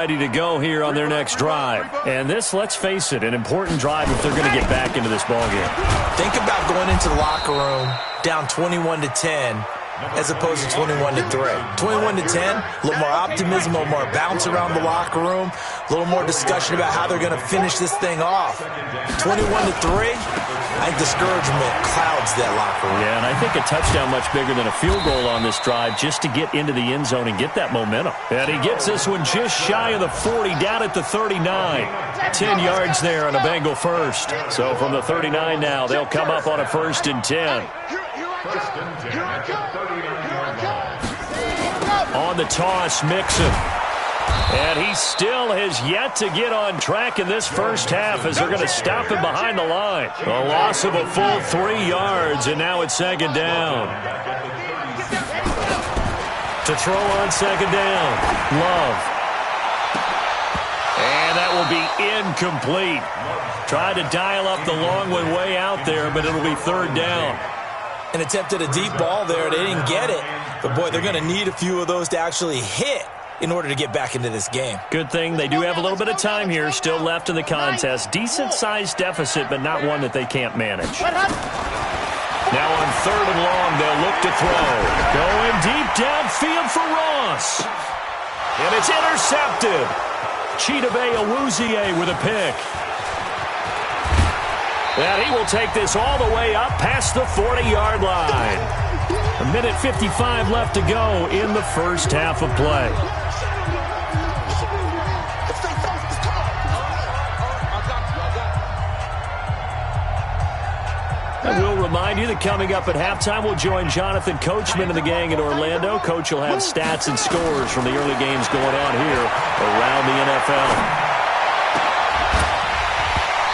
Ready to go here on their next drive. And this, let's face it, an important drive if they're going to get back into this ballgame. Think about going into the locker room down 21-10 as opposed to 21-3. 21-10, a little more optimism, a little more bounce around the locker room, a little more discussion about how they're going to finish this thing off. 21-3, I think discouragement clouds that locker room. Yeah, and I think a touchdown much bigger than a field goal on this drive just to get into the end zone and get that momentum. And he gets this one just shy of the 40, down at the 39. 10 yards there on a Bengal first. So from the 39 now, they'll come up on a 1st and 10. On the toss, Mixon. And he still has yet to get on track in this first half as they're going to stop him behind the line. A loss of a full 3 yards, and now it's 2nd down. To throw on 2nd down, Love. And that will be incomplete. Tried to dial up the long one way out there, but it'll be 3rd down. And attempted a deep ball there. They didn't get it. But, boy, they're going to need a few of those to actually hit in order to get back into this game. Good thing they do have a little bit of time here still left in the contest. Decent-sized deficit, but not one that they can't manage. Now on 3rd and long, they'll look to throw. Going deep downfield for Ross. And it's intercepted. Chidobe Awuzie with a pick. And he will take this all the way up past the 40-yard line. 1:55 left to go in the first half of play. I will remind you that coming up at halftime, we'll join Jonathan Coachman and the gang in Orlando. Coach will have stats and scores from the early games going on here around the NFL.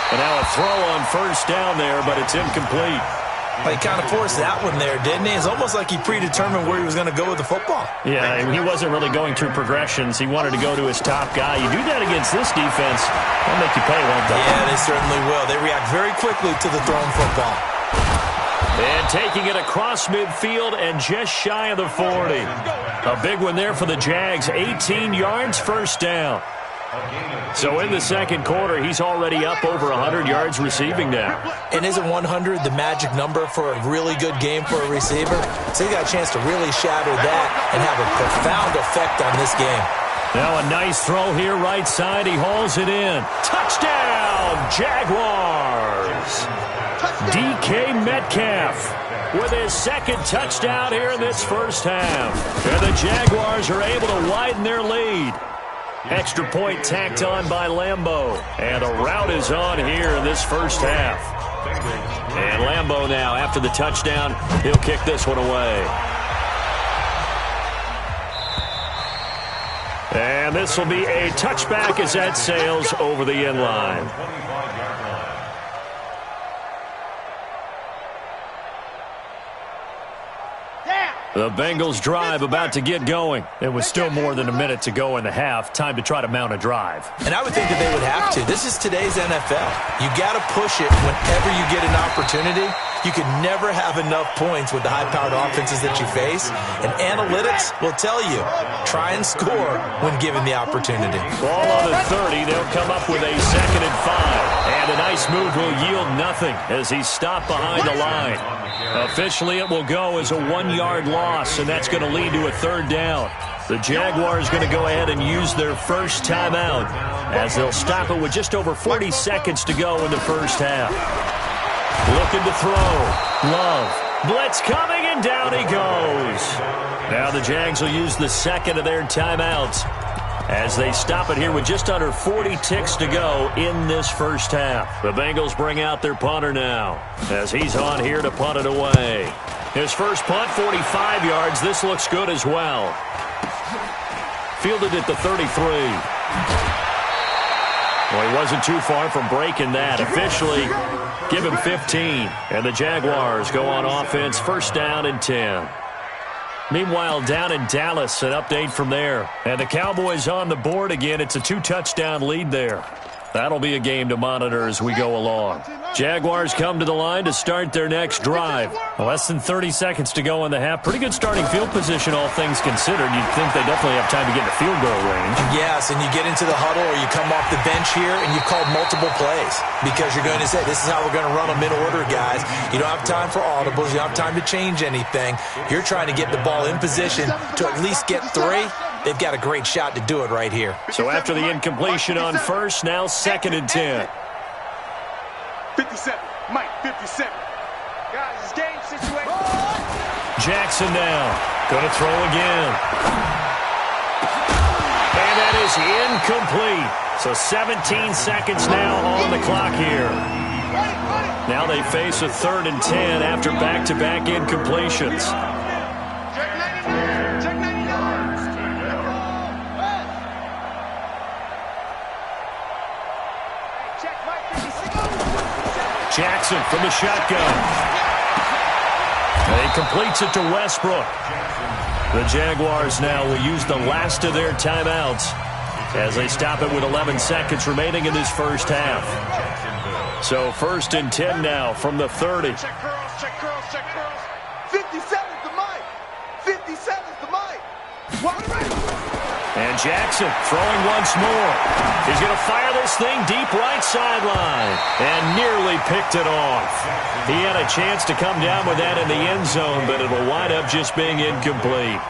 And now a throw on 1st down there, but it's incomplete. Well, he kind of forced that one there, didn't he? It's almost like he predetermined where he was going to go with the football. Yeah, he wasn't really going through progressions. He wanted to go to his top guy. You do that against this defense, they'll make you pay, won't they? Yeah, they certainly will. They react very quickly to the thrown football. And taking it across midfield and just shy of the 40. A big one there for the Jags. 18 yards, 1st down. So in the 2nd quarter, he's already up over 100 yards receiving now. And isn't 100 the magic number for a really good game for a receiver? So he got a chance to really shatter that and have a profound effect on this game. Now a nice throw here, right side. He hauls it in. Touchdown, Jaguars! DK Metcalf with his 2nd touchdown here in this first half. And the Jaguars are able to widen their lead. Extra point tacked on by Lambeau. And a rout is on here in this first half. And Lambeau now, after the touchdown, he'll kick this one away. And this will be a touchback as that sails over the end line. The Bengals drive about to get going. It was still more than a minute to go in the half. Time to try to mount a drive. And I would think that they would have to. This is today's NFL. You got to push it whenever you get an opportunity. You can never have enough points with the high-powered offenses that you face. And analytics will tell you, try and score when given the opportunity. Ball on the 30. They'll come up with a 2nd and 5. And a nice move will yield nothing as he's stopped behind the line. Officially, it will go as a 1-yard loss, and that's going to lead to a 3rd down. The Jaguars going to go ahead and use their first timeout as they'll stop it with just over 40 seconds to go in the first half. Looking to throw. Love. Blitz coming, and down he goes. Now the Jags will use the 2nd of their timeouts as they stop it here with just under 40 ticks to go in this first half. The Bengals bring out their punter now as he's on here to punt it away. His first punt, 45 yards. This looks good as well. Fielded at the 33. Well, he wasn't too far from breaking that. Officially, give him 15. And the Jaguars go on offense, 1st down and 10. Meanwhile, down in Dallas, an update from there. And the Cowboys on the board again. It's a 2-touchdown lead there. That'll be a game to monitor as we go along. Jaguars come to the line to start their next drive. Less than 30 seconds to go in the half. Pretty good starting field position, all things considered. You'd think they definitely have time to get in the field goal range. Yes, and you get into the huddle or you come off the bench here and you've called multiple plays because you're going to say, this is how we're going to run them in order, guys. You don't have time for audibles. You don't have time to change anything. You're trying to get the ball in position to at least get 3. They've got a great shot to do it right here. So after the incompletion on first, now 2nd and 10. 57, Mike, 57. Guys, it's game situation. Jackson now. Going to throw again. And that is incomplete. So 17 seconds now on the clock here. Now they face a 3rd and 10 after back-to-back incompletions. Check 99. Check 99. Check Mike, 56. Jackson from the shotgun. He completes it to Westbrook. The Jaguars now will use the last of their timeouts as they stop it with 11 seconds remaining in this first half. So 1st and 10 now from the 30. Check curls, check curls, check curls. 57's the Mike. 57's the Mike. And Jackson throwing once more. He's going to fire this thing deep right sideline. And nearly picked it off. He had a chance to come down with that in the end zone, but it'll wind up just being incomplete.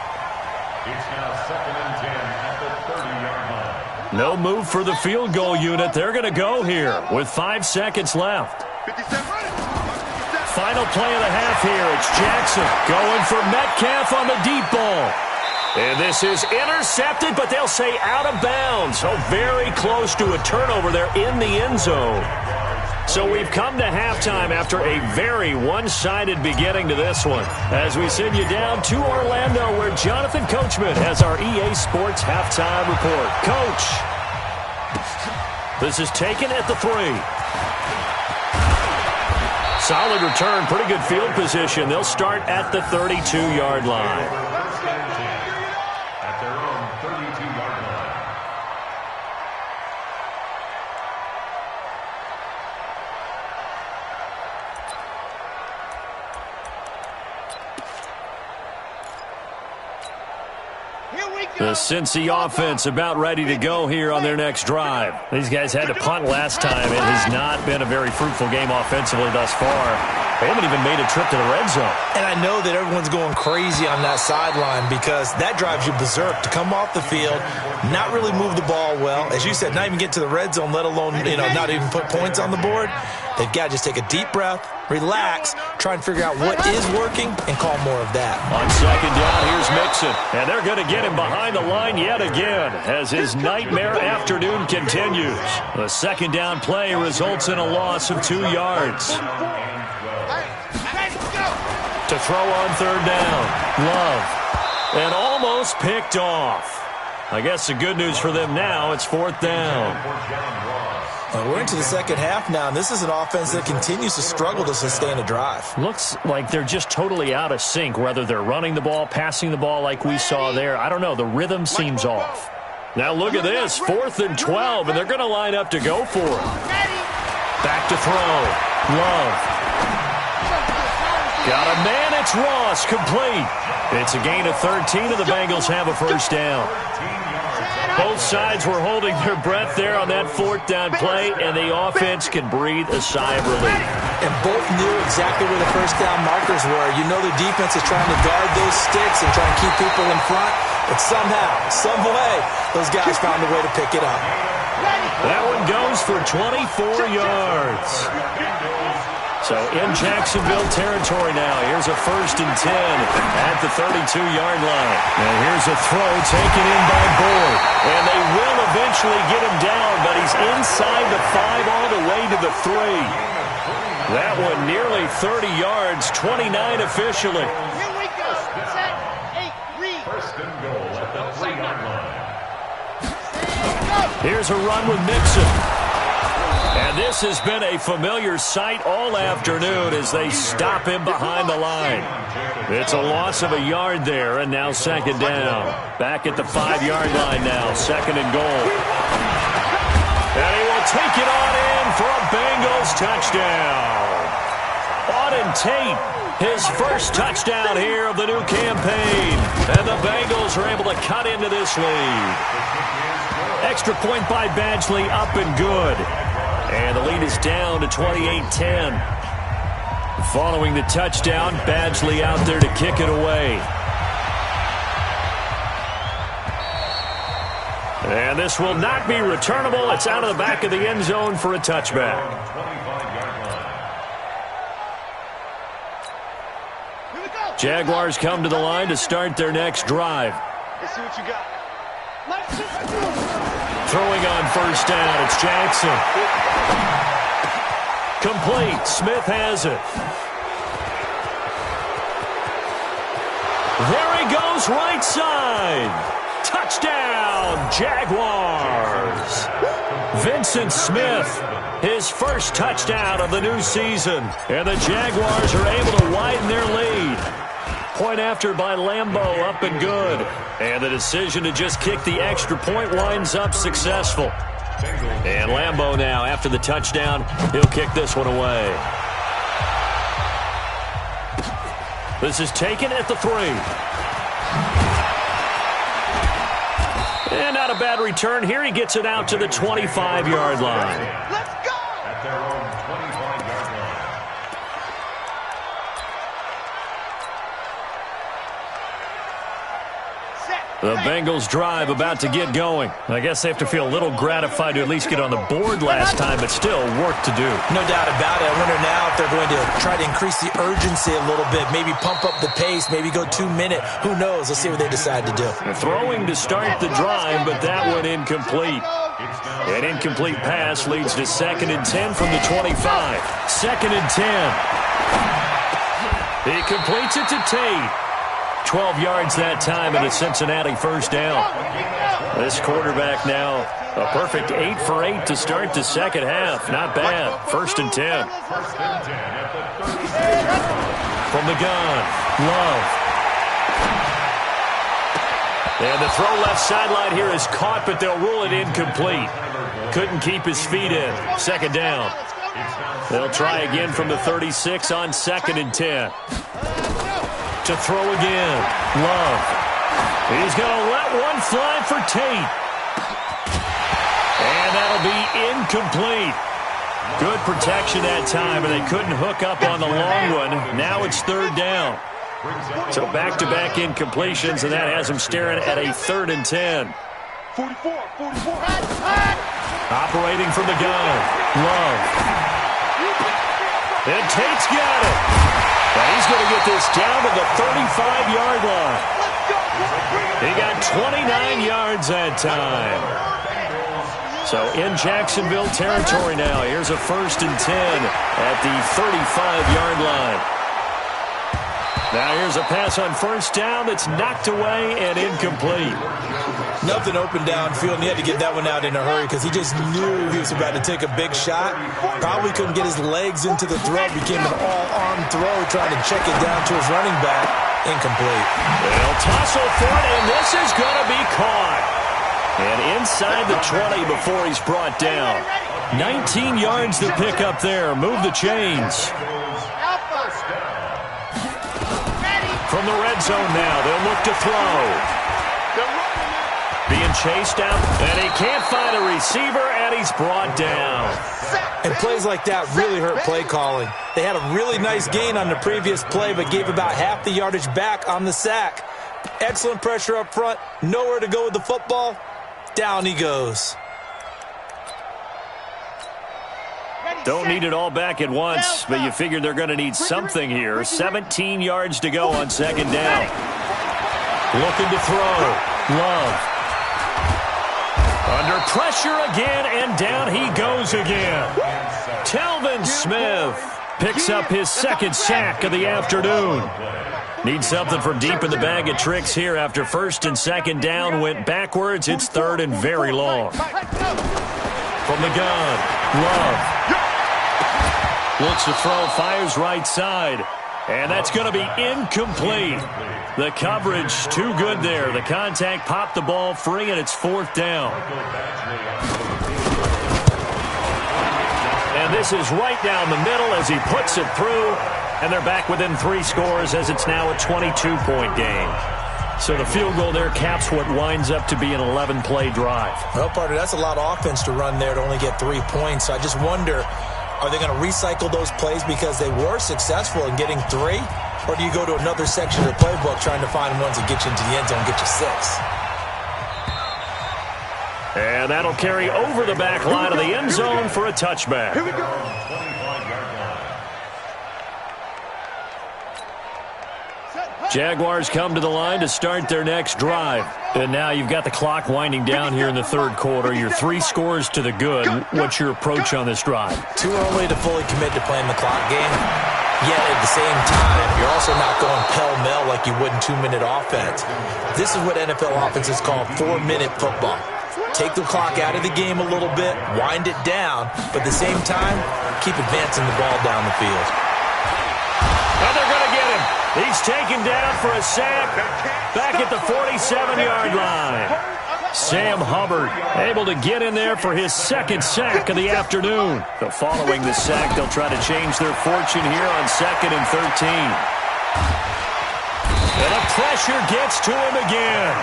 It's now 2nd and 10 at the 30-yard line. No move for the field goal unit. They're going to go here with 5 seconds left. 57. Final play of the half here. It's Jackson going for Metcalf on the deep ball. And this is intercepted, but they'll say out of bounds. So very close to a turnover there in the end zone. So we've come to halftime after a very one-sided beginning to this one. As we send you down to Orlando, where Jonathan Coachman has our EA Sports halftime report. Coach, this is taken at the 3. Solid return, pretty good field position. They'll start at the 32-yard line. At their own 32-yard line. The Cincy offense about ready to go here on their next drive. These guys had to punt last time. It has not been a very fruitful game offensively thus far. They haven't even made a trip to the red zone. And I know that everyone's going crazy on that sideline because that drives you berserk to come off the field, not really move the ball well. As you said, not even get to the red zone, let alone, not even put points on the board. They've got to just take a deep breath, relax, try and figure out what is working, and call more of that. On 2nd down, here's Mixon. And they're going to get him behind the line yet again as his nightmare afternoon continues. The 2nd down play results in a loss of 2 yards. To throw on 3rd down, Love. And almost picked off. I guess the good news for them now, it's 4th down. We're into the second half now, and this is an offense that continues to struggle to sustain a drive. Looks like they're just totally out of sync, whether they're running the ball, passing the ball like we saw there. I don't know. The rhythm seems off. Now look at this, 4th and 12, and they're going to line up to go for it. Back to throw. Love. Got a man, it's Ross, complete. It's a gain of 13, and the Bengals have a first down. Both sides were holding their breath there on that 4th down play, and the offense can breathe a sigh of relief. And both knew exactly where the first down markers were. You know the defense is trying to guard those sticks and try and keep people in front, but somehow, some way, those guys found a way to pick it up. That one goes for 24 yards. So in Jacksonville territory now. Here's a 1st and 10 at the 32-yard line. And here's a throw taken in by Boyd. And they will eventually get him down, but he's inside the 5 all the way to the 3. That one nearly 30 yards, 29 officially. Here we go. Set, 8, read. 1st and goal at the 3-yard line. Here's a run with Mixon. And this has been a familiar sight all afternoon as they stop him behind the line. It's a loss of a yard there, and now 2nd down. Back at the 5-yard line now, 2nd and goal. And he will take it on in for a Bengals touchdown. Auden Tate, his first touchdown here of the new campaign. And the Bengals are able to cut into this lead. Extra point by Badgley, up and good. And the lead is down to 28-10. Following the touchdown, Badgley out there to kick it away. And this will not be returnable. It's out of the back of the end zone for a touchback. Jaguars come to the line to start their next drive. Let's see what you got. Throwing on first down, it's Jackson. Complete. Smith has it. There he goes, right side. Touchdown, Jaguars. Vincent Smith, his first touchdown of the new season. And the Jaguars are able to widen their lead. Point after by Lambeau, up and good. And the decision to just kick the extra point winds up successful. And Lambeau now, after the touchdown, he'll kick this one away. This is taken at the 3. And not a bad return here. He gets it out to the 25-yard line. Let's go! At their own 25-yard line. The Bengals drive about to get going. I guess they have to feel a little gratified to at least get on the board last time, but still work to do. No doubt about it. I wonder now if they're going to try to increase the urgency a little bit, maybe pump up the pace, maybe go 2-minute. Who knows? Let's see what they decide to do. Throwing to start the drive, but that one incomplete. An incomplete pass leads to 2nd and 10 from the 25. 2nd and 10. He completes it to Tate. 12 yards that time and a Cincinnati first down. This quarterback now a perfect 8 for 8 to start the second half. Not bad. 1st and 10. From the gun, Love. And the throw left sideline here is caught, but they'll rule it incomplete. Couldn't keep his feet in. 2nd down. They'll try again from the 36 on 2nd and 10. To throw again. Love. He's going to let one fly for Tate. And that'll be incomplete. Good protection that time, and they couldn't hook up on the long one. Now it's 3rd down. So back-to-back incompletions, and that has them staring at a 3rd and 10. 44. Operating from the gun. Love. And Tate's got it. And he's going to get this down to the 35-yard line. He got 29 yards that time. So in Jacksonville territory now. Here's a 1st and 10 at the 35-yard line. Now here's a pass on first down that's knocked away and incomplete. Nothing open downfield, and he had to get that one out in a hurry because he just knew he was about to take a big shot. Probably couldn't get his legs into the throw. Became an all-arm throw, trying to check it down to his running back. Incomplete. They'll tussle for it, and this is going to be caught. And inside the 20 before he's brought down. 19 yards to pick up there. Move the chains. From the red zone now, they'll look to throw. Being chased out, and he can't find a receiver, and he's brought down. And plays like that really hurt play calling. They had a really nice gain on the previous play, but gave about half the yardage back on the sack. Excellent pressure up front, nowhere to go with the football. Down he goes. Don't need it all back at once, but you figure they're going to need something here. 17 yards to go on 2nd down. Looking to throw. Love. Under pressure again, and down he goes again. Telvin Smith picks up his 2nd sack of the afternoon. Needs something from deep in the bag of tricks here after 1st and 2nd down went backwards. It's 3rd and very long. From the gun, Love. Looks to throw, fires right side. And that's going to be incomplete. The coverage too good there. The contact popped the ball free, and it's 4th down. And And this is right down the middle as he puts it through. And they're back within 3 scores as it's now a 22-point game. So the field goal there caps what winds up to be an 11-play drive. Well, partner, that's a lot of offense to run there to only get 3 points. So I just wonder, are they going to recycle those plays because they were successful in getting 3? Or do you go to another section of the playbook trying to find ones that get you into the end zone and get you 6? And that'll carry over the back line of the end zone for a touchback. Here we go. Jaguars come to the line to start their next drive. And now you've got the clock winding down here in the third quarter. You're 3 scores to the good. What's your approach on this drive? Too early to fully commit to playing the clock game. Yet at the same time, you're also not going pell-mell like you would in 2-minute offense. This is what NFL offenses call 4-minute football. Take the clock out of the game a little bit, wind it down, but at the same time, keep advancing the ball down the field. And they're going to get him. He's taken down for a sack back at the 47-yard line. Sam Hubbard able to get in there for his 2nd sack of the afternoon. So following the sack, they'll try to change their fortune here on 2nd and 13. And the pressure gets to him again.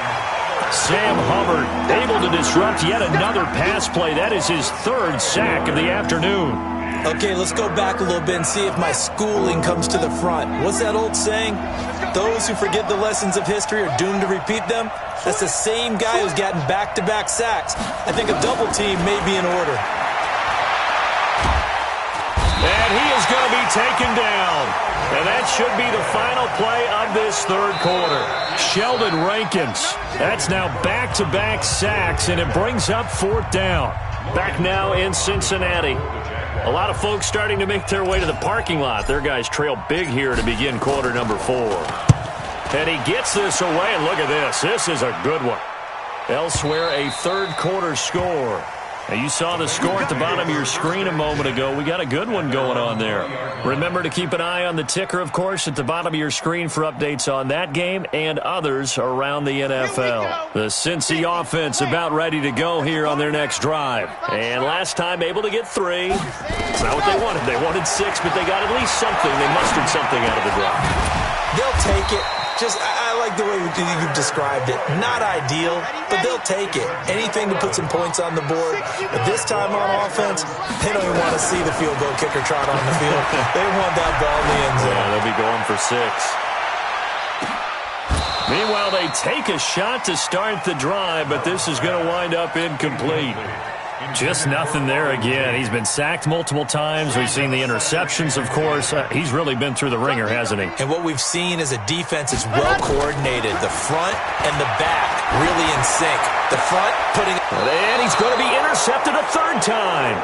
Sam Hubbard able to disrupt yet another pass play. That is his 3rd sack of the afternoon. Okay, let's go back a little bit and see if my schooling comes to the front. What's that old saying? Those who forget the lessons of history are doomed to repeat them. That's the same guy who's gotten back-to-back sacks. I think a double team may be in order. And he is going to be taken down. And that should be the final play of this third quarter. Sheldon Rankins. That's now back-to-back sacks, and it brings up 4th down. Back now in Cincinnati. A lot of folks starting to make their way to the parking lot. Their guys trail big here to begin quarter number 4. And he gets this away, and look at this. This is a good one. Elsewhere, a third quarter score. Now, you saw the score at the bottom of your screen a moment ago. We got a good one going on there. Remember to keep an eye on the ticker, of course, at the bottom of your screen for updates on that game and others around the NFL. The Cincy offense about ready to go here on their next drive. And last time able to get 3. It's not what they wanted. They wanted 6, but they got at least something. They mustered something out of the drive. They'll take it. I like the way you've described it. Not ideal, but they'll take it. Anything to put some points on the board. But this time on offense, they don't even want to see the field goal kicker trot on the field. They want that ball in the end zone. Yeah, they'll be going for 6. Meanwhile, they take a shot to start the drive, but this is going to wind up incomplete. Just nothing there again. He's been sacked multiple times. We've seen the interceptions, of course. He's really been through the ringer, hasn't he? And what we've seen is a defense that's well coordinated. The front and the back really in sync. The front putting... And he's going to be intercepted a 3rd time.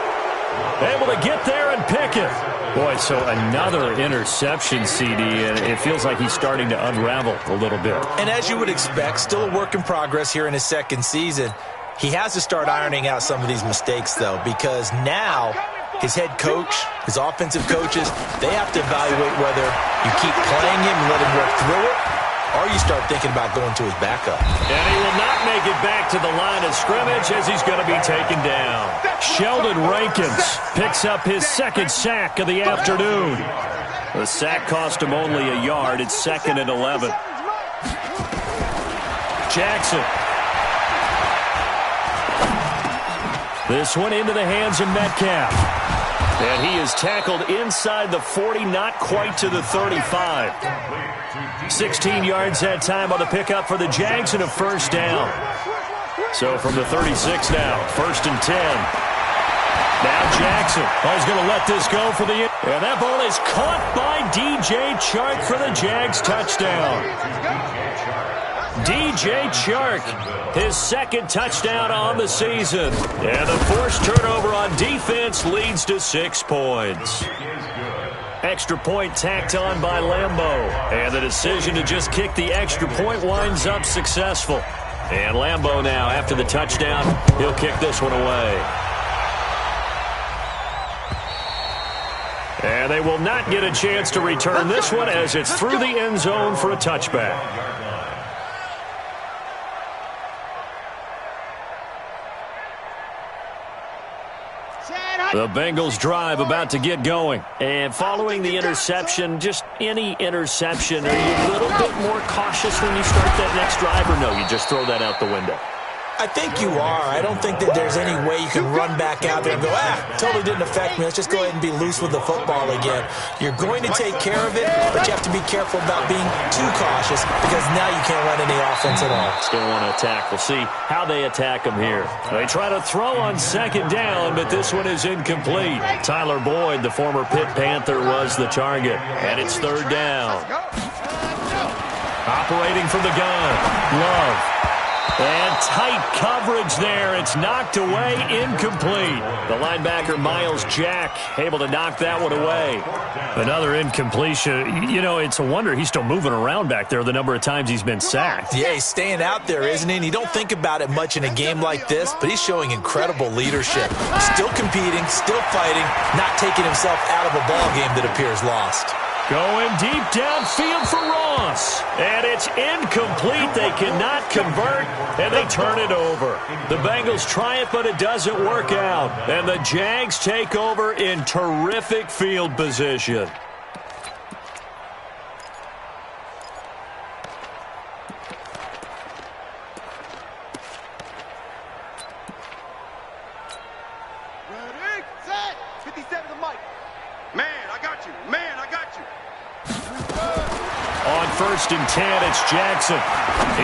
Able to get there and pick it. Boy, so another interception, CD, and it feels like he's starting to unravel a little bit. And as you would expect, still a work in progress here in his 2nd season. He has to start ironing out some of these mistakes, though, because now his head coach, his offensive coaches, they have to evaluate whether you keep playing him and let him work through it, or you start thinking about going to his backup. And he will not make it back to the line of scrimmage as he's going to be taken down. Sheldon Rankins picks up his 2nd sack of the afternoon. The sack cost him only a yard. It's 2nd and 11. Jackson. This one into the hands of Metcalf. And he is tackled inside the 40, not quite to the 35. 16 yards that time on the pickup for the Jags and a 1st down. So from the 36 now, 1st and 10. Now Jackson. He's going to let this go for the... And that ball is caught by DJ Chark for the Jags touchdown. DJ Chark, his 2nd touchdown on the season. And the forced turnover on defense leads to 6 points. Extra point tacked on by Lambeau. And the decision to just kick the extra point winds up successful. And Lambeau now, after the touchdown, he'll kick this one away. And they will not get a chance to return this one as it's through the end zone for a touchback. The Bengals drive about to get going. And following the interception, just any interception, are you a little bit more cautious when you start that next drive, or no, you just throw that out the window? I think you are. I don't think that there's any way you can run back out there and go, totally didn't affect me. Let's just go ahead and be loose with the football again. You're going to take care of it, but you have to be careful about being too cautious because now you can't run any offense at all. Still want to attack. We'll see how they attack them here. They try to throw on second down, but this one is incomplete. Tyler Boyd, the former Pitt Panther, was the target, and it's third down. Operating from the gun, Love. And tight coverage there. It's knocked away, incomplete. The linebacker, Miles Jack, able to knock that one away. Another incompletion. You know, it's a wonder he's still moving around back there the number of times he's been sacked. Yeah, he's staying out there, isn't he? And you don't think about it much in a game like this, but he's showing incredible leadership. Still competing, still fighting, not taking himself out of a ball game that appears lost. Going deep downfield for Ross. And it's incomplete. They cannot convert, and they turn it over. The Bengals try it, but it doesn't work out. And the Jags take over in terrific field position. Ready, set. 57 to Mike. Man, I got you. Man, I got you. On 1st and 10, it's Jackson.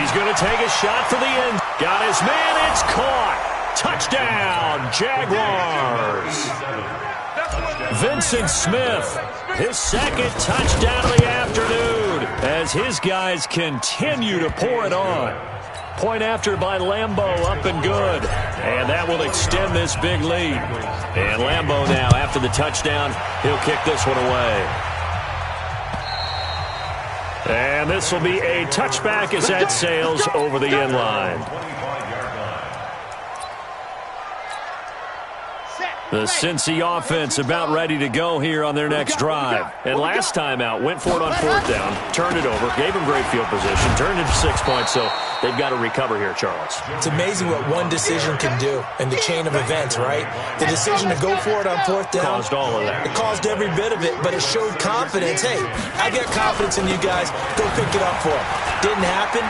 He's going to take a shot for the end. Got his man. It's caught. Touchdown, Jaguars. Vincent Smith, his second touchdown of the afternoon as his guys continue to pour it on. Point after by Lambeau, up and good. And that will extend this big lead. And Lambeau now, after the touchdown, he'll kick this one away. And this will be a touchback as that sails over the end line. The Cincy offense about ready to go here on their next drive. And last time out, went for it on 4th down, turned it over, gave them great field position, turned it to 6 points, so they've got to recover here, Charles. It's amazing what one decision can do in the chain of events, right? The decision to go for it on 4th down. Caused all of that. It caused every bit of it, but it showed confidence. Hey, I got confidence in you guys. Go pick it up for them. Didn't happen.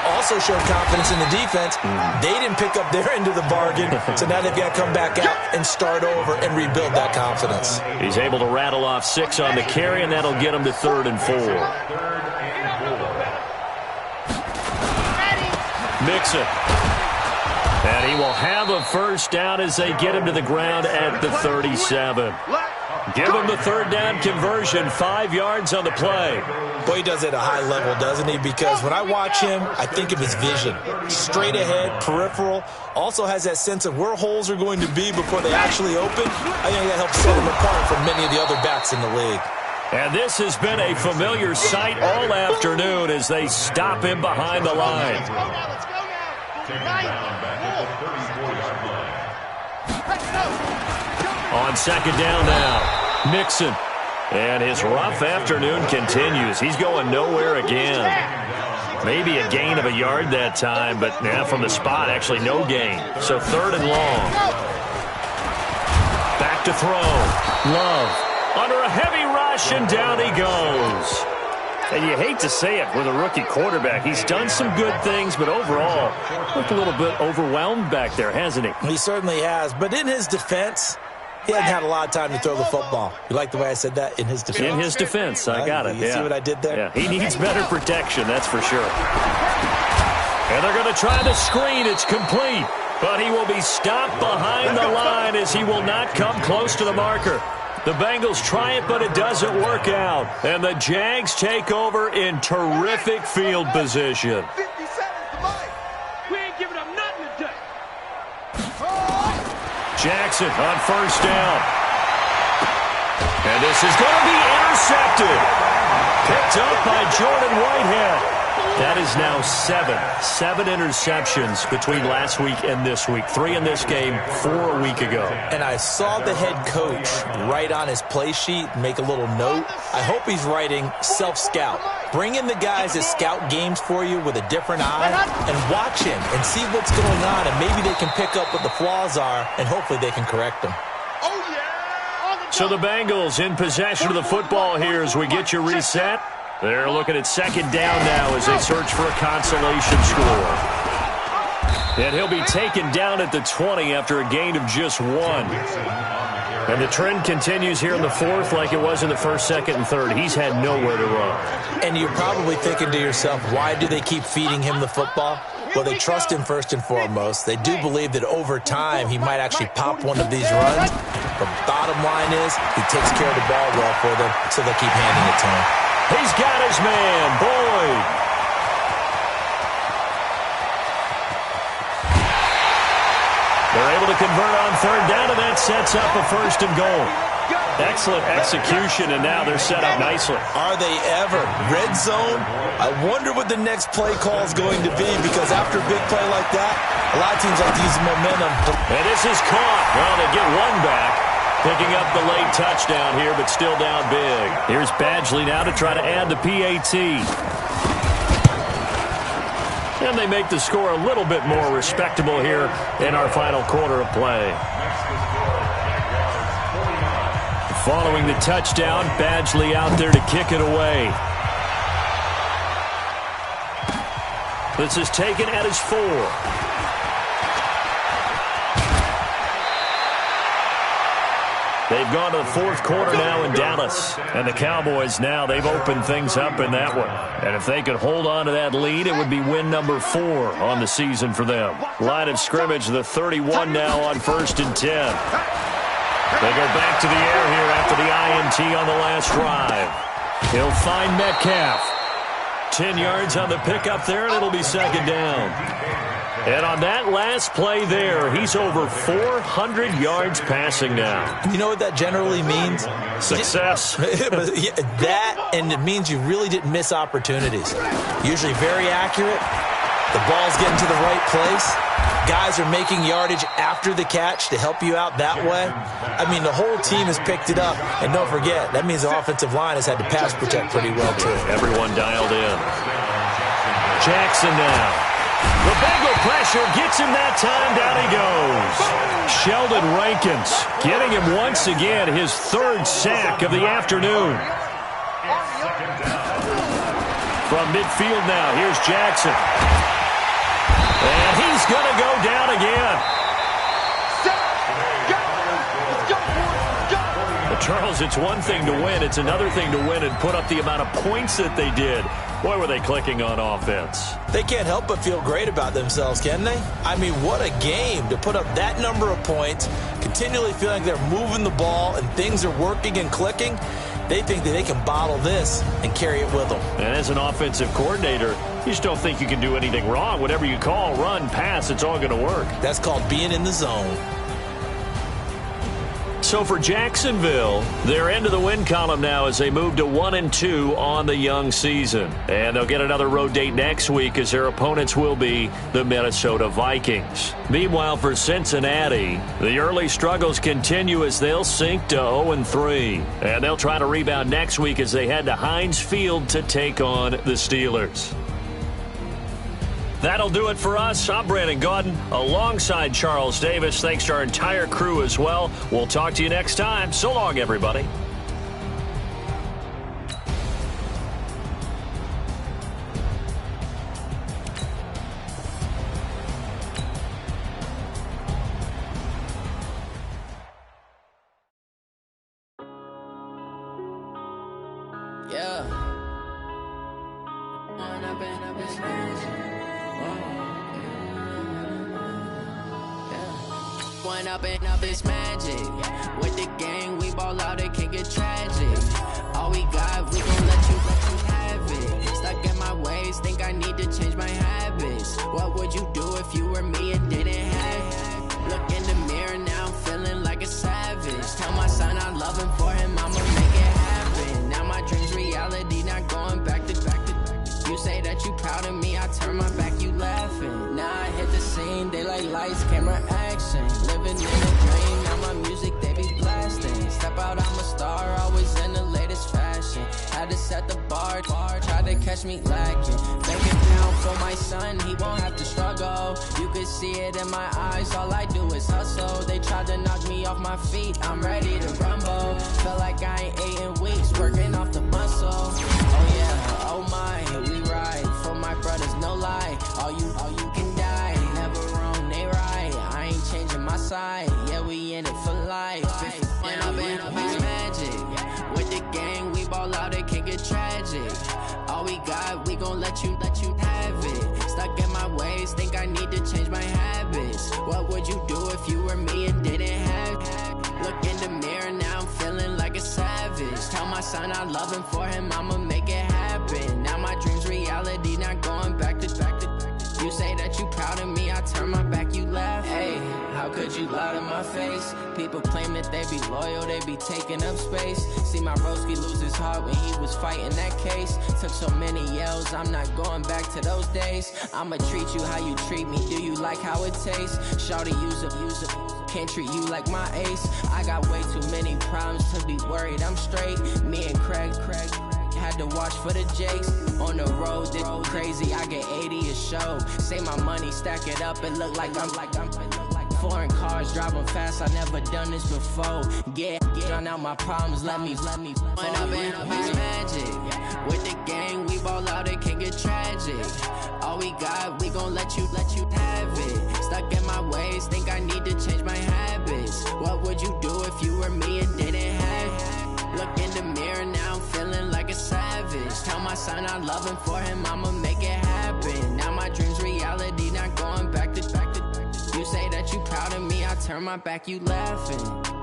Also showed confidence in the defense. They didn't pick up their end of the bargain, so now they've got to come back out and start over and rebuild that confidence. He's able to rattle off 6 on the carry, and that'll get him to 3rd and 4. Mixon. And he will have a first down as they get him to the ground at the 37. Give him the 3rd down conversion, 5 yards on the play. Boy, he does it at a high level, doesn't he? Because when I watch him, I think of his vision. Straight ahead, peripheral. Also has that sense of where holes are going to be before they actually open. I think that helps set him apart from many of the other backs in the league. And this has been a familiar sight all afternoon as they stop him behind the line. On 2nd down now, Mixon. And his rough afternoon continues. He's going nowhere again. Maybe a gain of a yard that time, but now from the spot, actually no gain. So 3rd and long. Back to throw. Love under a heavy rush, and down he goes. And you hate to say it with a rookie quarterback. He's done some good things, but overall, looked a little bit overwhelmed back there, hasn't he? He certainly has. But in his defense, he hasn't had a lot of time to throw the football. You like the way I said that? In his defense? In his defense. I got it. You see what I did there? Yeah, he needs better protection, that's for sure. And they're going to try the screen. It's complete. But he will be stopped behind the line as he will not come close to the marker. The Bengals try it, but it doesn't work out. And the Jags take over in terrific field position. 57 to Mike. We ain't giving up nothing today. Jackson on 1st down. And this is going to be intercepted. Picked up by Jordan Whitehead. That is now 7 interceptions between last week and this week. 3 in this game, 4 a week ago. And I saw the head coach write on his play sheet, make a little note. I hope he's writing self-scout. Bring in the guys that scout games for you with a different eye and watch him and see what's going on, and maybe they can pick up what the flaws are, and hopefully they can correct them. So the Bengals in possession of the football here as we get you reset. They're looking at second down now as they search for a consolation score. And he'll be taken down at the 20 after a gain of just 1. And the trend continues here in the fourth like it was in the first, second, and third. He's had nowhere to run. And you're probably thinking to yourself, why do they keep feeding him the football? Well, they trust him first and foremost. They do believe that over time he might actually pop one of these runs. But bottom line is he takes care of the ball well for them, so they'll keep handing it to him. He's got his man, Boyd. They're able to convert on third down, and that sets up a first and goal. Excellent execution, and now they're set up nicely. Are they ever? Red zone? I wonder what the next play call is going to be, because after a big play like that, a lot of teams like to use momentum. And this is caught. Well, they get one back, picking up the late touchdown here, but still down big. Here's Badgley now to try to add the PAT. And they make the score a little bit more respectable here in our final quarter of play. Following the touchdown, Badgley out there to kick it away. This is taken at his 4. They've gone to the fourth quarter now in Dallas. And the Cowboys now, they've opened things up in that one. And if they could hold on to that lead, it would be win number 4 on the season for them. Line of scrimmage, the 31 now on 1st and 10. They go back to the air here after the INT on the last drive. He'll find Metcalf. 10 yards on the pickup there, and it'll be second down. And on that last play there, he's over 400 yards passing now. You know what that generally means? Success. That, and it means you really didn't miss opportunities. Usually very accurate. The ball's getting to the right place. Guys are making yardage after the catch to help you out that way. I mean, the whole team has picked it up. And don't forget, that means the offensive line has had to pass protect pretty well, too. Everyone dialed in. Jackson now. The Bengal pressure gets him that time. Down he goes. Sheldon Rankins getting him once again his 3rd sack of the afternoon. From midfield now, here's Jackson. And he's going to go down again. Well, Charles, it's one thing to win. It's another thing to win and put up the amount of points that they did. Boy, were they clicking on offense. They can't help but feel great about themselves, can they? I mean, what a game to put up that number of points, continually feeling like they're moving the ball and things are working and clicking. They think that they can bottle this and carry it with them. And as an offensive coordinator, you just don't think you can do anything wrong. Whatever you call, run, pass, it's all going to work. That's called being in the zone. So for Jacksonville, they're into the win column now as they move to 1-2 on the young season. And they'll get another road date next week as their opponents will be the Minnesota Vikings. Meanwhile, for Cincinnati, the early struggles continue as they'll sink to 0-3. And they'll try to rebound next week as they head to Heinz Field to take on the Steelers. That'll do it for us. I'm Brandon Gaudin alongside Charles Davis. Thanks to our entire crew as well. We'll talk to you next time. So long, everybody. Yeah. One up and up is magic. With the gang, we ball out, it can get tragic. All we got, we gon' let you have it. Stuck in my ways, think I need to change my habits. What would you do if you were me and didn't have it? Look in the mirror now, I'm feeling like a savage. Tell my son I'm loving for him, I'ma make it happen. Now my dream's reality, not going back to back to back. You say that you proud of me, I turn my back, you laughing. Now I hit the scene, they like lights, camera, action. Living in a dream, now my music, they be blasting. Step out, I'm a star, always in the latest fashion. Had to set the bar, try to catch me lacking. Bank account for my my son, he won't have to struggle. You could see it in my eyes, all I do is hustle. They tried to knock me off my feet, I'm ready to rumble. Feel like I ain't ate in weeks, working off the muscle. Oh yeah, oh my, we ride for my brothers, no lie. All you can die, never wrong, they right. I ain't changing my side, yeah, we in it for life. And I've been magic. With the gang, we ball out, it can get tragic. All we got, we gon' let you have it. Stuck in my ways, think I need to change my habits. What would you do if you were me and didn't have it? Look in the mirror, now I'm feeling like a savage. Tell my son I love him, for him I'ma make it happen. Now my dream's reality, not going back to. You say that you proud of me, I turn my back, you laugh. Hey, how could you lie to my face? People claim that they be loyal, they be taking up space. See my broski lose his heart when he was fighting that case. Took so many yells, I'm not going back to those days. I'ma treat you how you treat me, do you like how it tastes? Shawty, use up, can't treat you like my ace. I got way too many problems to be worried, I'm straight. Me and Craig had to watch for the Jakes. On the road, this crazy, I get 80 a show. Say my money, stack it up, it look like I'm foreign cars, driving fast, I never done this before. Get drown out my problems, let me When I've been magic. With the gang, we ball out, it can get tragic. All we got, we gon' let you have it. Stuck in my ways, think I need to change my habits. What would you do if you were me and didn't have it? Look in the mirror, now I'm feeling like a savage. Tell my son I love him, for him I'ma make it happen. Now my dream's reality, not going back to. You say that you proud of me, I turn my back, you laughing.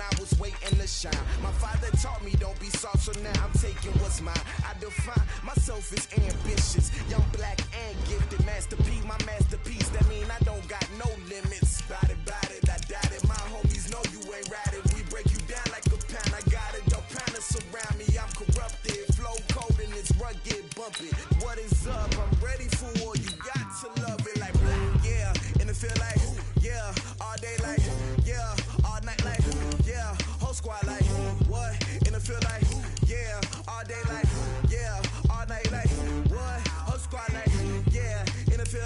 I was waiting to shine. My father taught me don't be soft, so now I'm taking what's mine. I define myself as ambitious, young, black, and gifted. Masterpiece, my masterpiece. That mean I don't got no limits. Bout it, I doubt it. My homies know you ain't ratted. We break you down like a pound. I got it, don't pound us around me. I'm corrupted, flow cold and it's rugged, bumpy. What is up? I'm ready for war. You got to love it like black, yeah. And it feel like, yeah, all day like, yeah, all night like, yeah, whole squad like, what? And it feel like, yeah, all day like, yeah, all night like, what? Whole squad like, yeah, and it feel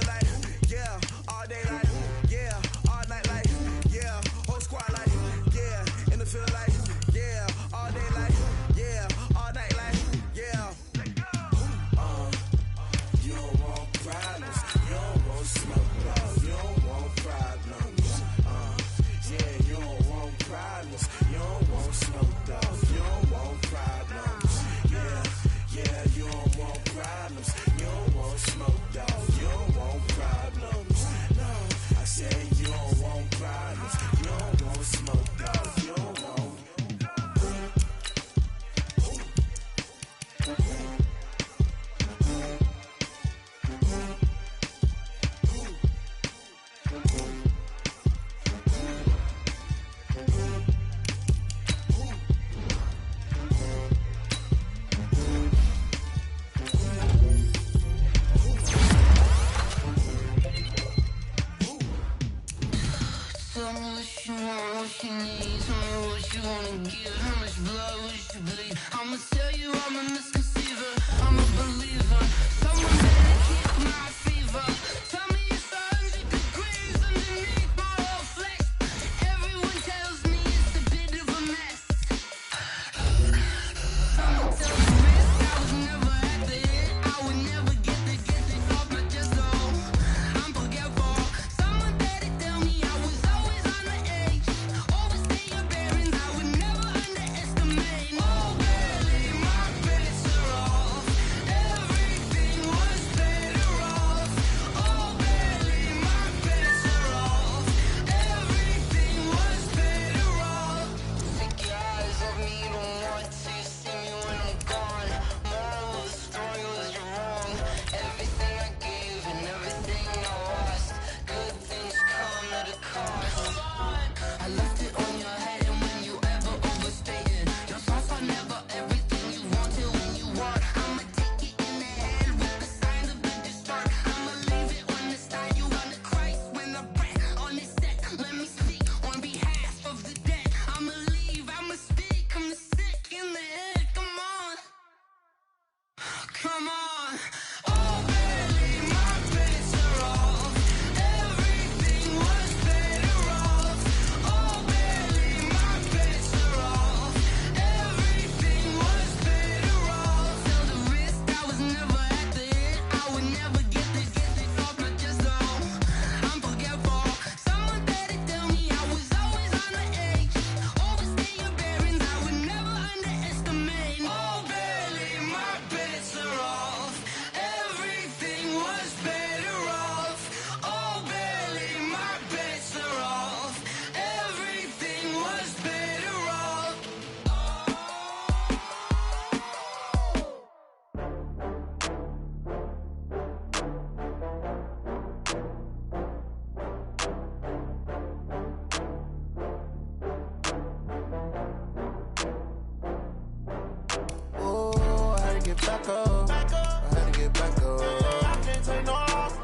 you wanna give? How much blood would you bleed? I'ma tell you I'm a misconceiver, I'm a believer. Someone better kick my fever. Tell me it's 100 degrees underneath my whole flesh. Everyone tells me it's a bit of a mess. Someone tell the risk, I was never at the hit. I would never get it off my chest, so I'm forgetful. Someone better tell me I was always on the edge. Overstay your bearings, I would never underestimate. Oh, barely, my credits are off. Everything was better off. Oh, barely, my credits are off. Everything was better off. Take your eyes off me, you don't want to see me when I'm gone. Moral of the story was you're wrong. Everything I gave and everything I lost. Good things come at a cost. I left it on your head, and when you ever overstay it, your thoughts are never everything you wanted when you want. I'ma take it in the head with the signs of the distort. I'ma leave it on the side. You want to Christ when I breath on this set. Let me speak on behalf of the dead. I'ma leave, I'ma speak. I'm the sick in the head. Come on, come on. Oh, barely, my credits are off. Everything was better off. Oh, barely, my credits are off. Everything was better off. Tell the risk, I was never at the hit. I would never get it off my chest, though I'm forgetful. Someone better tell me I was always on the edge. Overstay your bearings, I would never underestimate. Oh, barely, my credits are off. Everything was better off. Oh, barely, my credits are off. Everything was better off. Oh, I had to get back up. I had to get back up. I can't take no loss.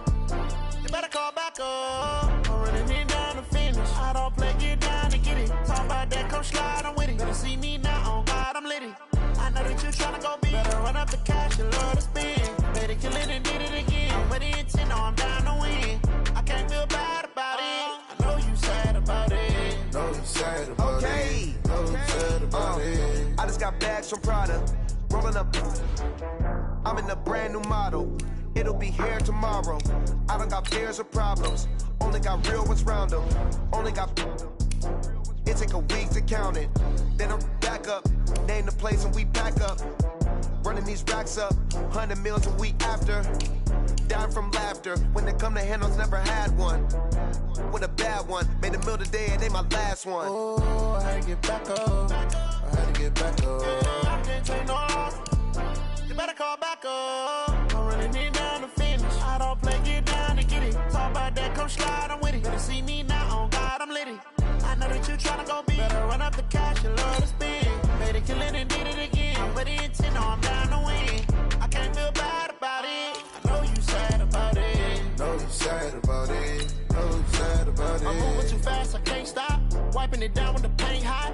You better call back up. I'm running it down to finish. I don't play, get down to get it. Talk about that, come slide, I'm with it. Better see me now, on God, I'm lit it. I know that you tryna go big. Better run up the cash, you love to spend. Better kill it and did it again. I'm with the intent, no, I'm down to win. I can't feel bad about it. I know you sad about it. Know you sad about it. Know you sad about it. I just got bags from Prada, rolling up. I'm in a brand new model. It'll be here tomorrow. I don't got fears or problems. Only got real ones round them. Only got. It take a week to count it. Then I'm back up. Name the place and we back up. Running these racks up. 100 meals a week after. Dying from laughter. When they come to handles, never had one. With a bad one. Made a meal today and they my last one. Oh, I had to get back up. I had to get back up. I can't take no loss. You better call back up. I'm running it down to finish. I don't play, get down to get it. Talk about that, come slide, I'm with it. Better see me now, on God, I'm lit it. I know that you tryna go big. Better run up the cash, you love to spend. Better kill it and did it again. I'm with the intent, no, I'm down to win. I can't feel bad about it. I know you sad about it. Know you sad about it. Know you sad about it. I'm moving too fast, I can't stop. Wiping it down with the paint hot.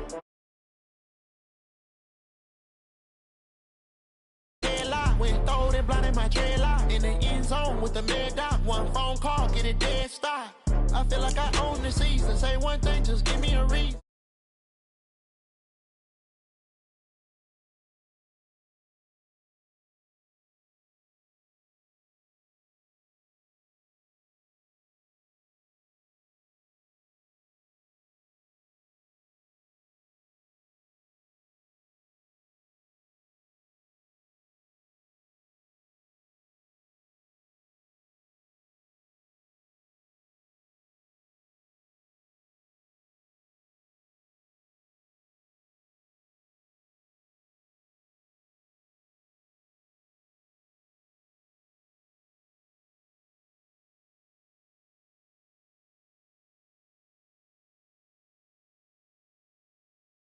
Went throwed and blinded my dreadlock in the end zone with the mad dot. One phone call, get it dead stop. I feel like I own the season. Say one thing, just give me a reason.